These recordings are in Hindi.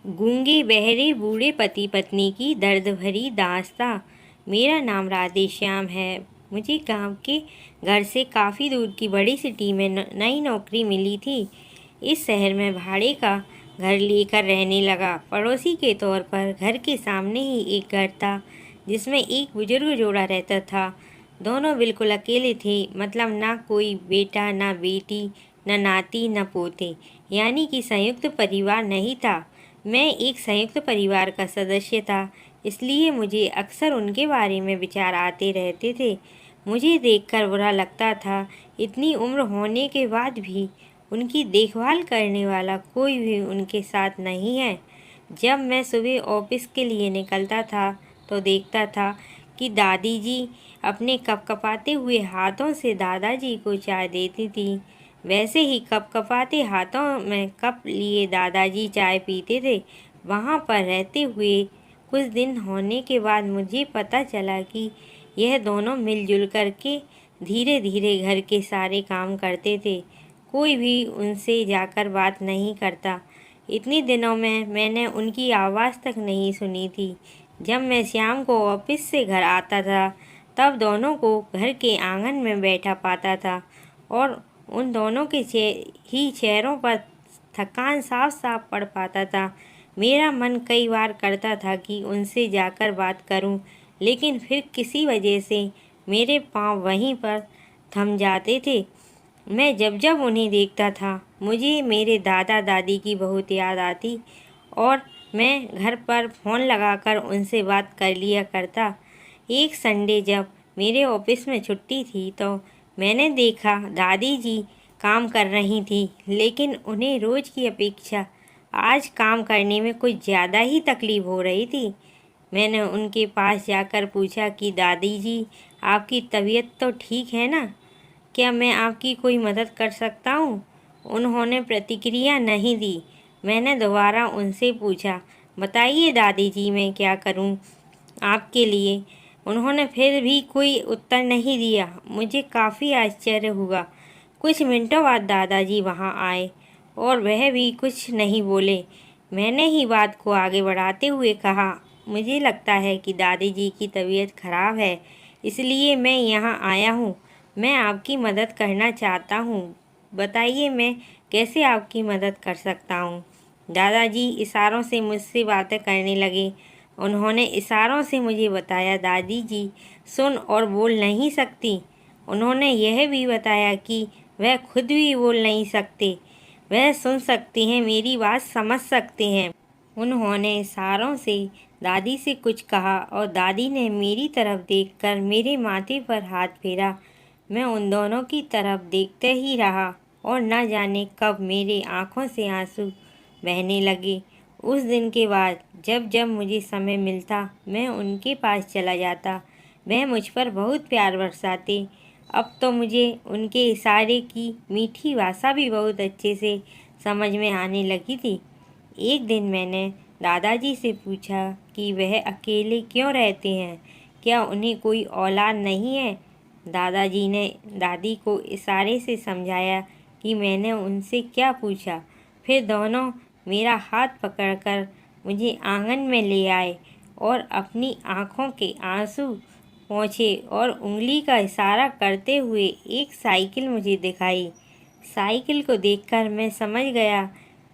गूंगे बहरे बूढ़े पति पत्नी की दर्द भरी दास्तां। मेरा नाम राधेश्याम है। मुझे गांव के घर से काफ़ी दूर की बड़ी सिटी में नई नौकरी मिली थी। इस शहर में भाड़े का घर लेकर रहने लगा। पड़ोसी के तौर पर घर के सामने ही एक घर था जिसमें एक बुजुर्ग जोड़ा रहता था। दोनों बिल्कुल अकेले थे, मतलब ना कोई बेटा, ना बेटी, न नाती, न पोते, यानी कि संयुक्त परिवार नहीं था। मैं एक संयुक्त परिवार का सदस्य था, इसलिए मुझे अक्सर उनके बारे में विचार आते रहते थे। मुझे देखकर बुरा लगता था, इतनी उम्र होने के बाद भी उनकी देखभाल करने वाला कोई भी उनके साथ नहीं है। जब मैं सुबह ऑफिस के लिए निकलता था तो देखता था कि दादी जी अपने कपकपाते हुए हाथों से दादाजी को चाय देती थी। वैसे ही कपकपाते हाथों में कप लिए दादाजी चाय पीते थे। वहाँ पर रहते हुए कुछ दिन होने के बाद मुझे पता चला कि यह दोनों मिलजुल कर के धीरे धीरे घर के सारे काम करते थे। कोई भी उनसे जाकर बात नहीं करता। इतने दिनों में मैंने उनकी आवाज़ तक नहीं सुनी थी। जब मैं शाम को ऑफिस से घर आता था तब दोनों को घर के आंगन में बैठा पाता था और उन दोनों के चेहरों पर थकान साफ साफ पड़ पाता था। मेरा मन कई बार करता था कि उनसे जाकर बात करूं, लेकिन फिर किसी वजह से मेरे पांव वहीं पर थम जाते थे। मैं जब जब उन्हें देखता था मुझे मेरे दादा दादी की बहुत याद आती और मैं घर पर फ़ोन लगाकर उनसे बात कर लिया करता। एक संडे जब मेरे ऑफिस में छुट्टी थी तो मैंने देखा दादी जी काम कर रही थी, लेकिन उन्हें रोज़ की अपेक्षा आज काम करने में कुछ ज़्यादा ही तकलीफ़ हो रही थी। मैंने उनके पास जाकर पूछा कि दादी जी, आपकी तबीयत तो ठीक है ना? क्या मैं आपकी कोई मदद कर सकता हूँ? उन्होंने प्रतिक्रिया नहीं दी। मैंने दोबारा उनसे पूछा, बताइए दादी जी, मैं क्या करूँ आपके लिए? उन्होंने फिर भी कोई उत्तर नहीं दिया। मुझे काफ़ी आश्चर्य हुआ। कुछ मिनटों बाद दादाजी वहाँ आए और वह भी कुछ नहीं बोले। मैंने ही बात को आगे बढ़ाते हुए कहा, मुझे लगता है कि दादी जी की तबीयत खराब है, इसलिए मैं यहाँ आया हूँ। मैं आपकी मदद करना चाहता हूँ। बताइए मैं कैसे आपकी मदद कर सकता हूँ? दादाजी इशारों से मुझसे बातें करने लगे। उन्होंने इशारों से मुझे बताया दादी जी सुन और बोल नहीं सकती। उन्होंने यह भी बताया कि वह खुद भी बोल नहीं सकते, वह सुन सकते हैं, मेरी बात समझ सकते हैं। उन्होंने इशारों से दादी से कुछ कहा और दादी ने मेरी तरफ देखकर मेरे माथे पर हाथ फेरा। मैं उन दोनों की तरफ देखते ही रहा और न जाने कब मेरे आँखों से आंसू बहने लगे। उस दिन के बाद जब जब मुझे समय मिलता मैं उनके पास चला जाता। वह मुझ पर बहुत प्यार बरसाते। अब तो मुझे उनके इशारे की मीठी भाषा भी बहुत अच्छे से समझ में आने लगी थी। एक दिन मैंने दादाजी से पूछा कि वह अकेले क्यों रहते हैं, क्या उन्हें कोई औलाद नहीं है? दादाजी ने दादी को इशारे से समझाया कि मैंने उनसे क्या पूछा। फिर दोनों मेरा हाथ पकड़कर मुझे आंगन में ले आए और अपनी आँखों के आंसू पोंछे और उंगली का इशारा करते हुए एक साइकिल मुझे दिखाई। साइकिल को देखकर मैं समझ गया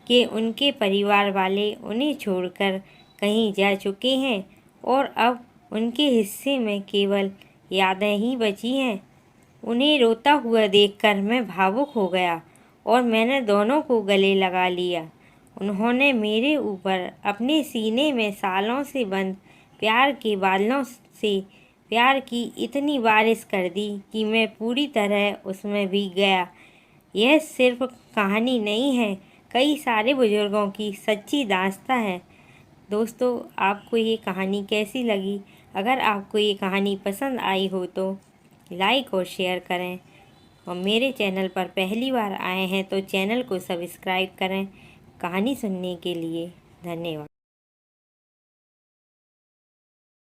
कि उनके परिवार वाले उन्हें छोड़कर कहीं जा चुके हैं और अब उनके हिस्से में केवल यादें ही बची हैं। उन्हें रोता हुआ देखकर मैं भावुक हो गया और मैंने दोनों को गले लगा लिया। उन्होंने मेरे ऊपर अपने सीने में सालों से बंद प्यार के बादलों से प्यार की इतनी बारिश कर दी कि मैं पूरी तरह उसमें भीग गया। यह सिर्फ कहानी नहीं है, कई सारे बुजुर्गों की सच्ची दास्तां है। दोस्तों, आपको ये कहानी कैसी लगी? अगर आपको ये कहानी पसंद आई हो तो लाइक और शेयर करें और मेरे चैनल पर पहली बार आए हैं तो चैनल को सब्सक्राइब करें। कहानी सुनने के लिए धन्यवाद।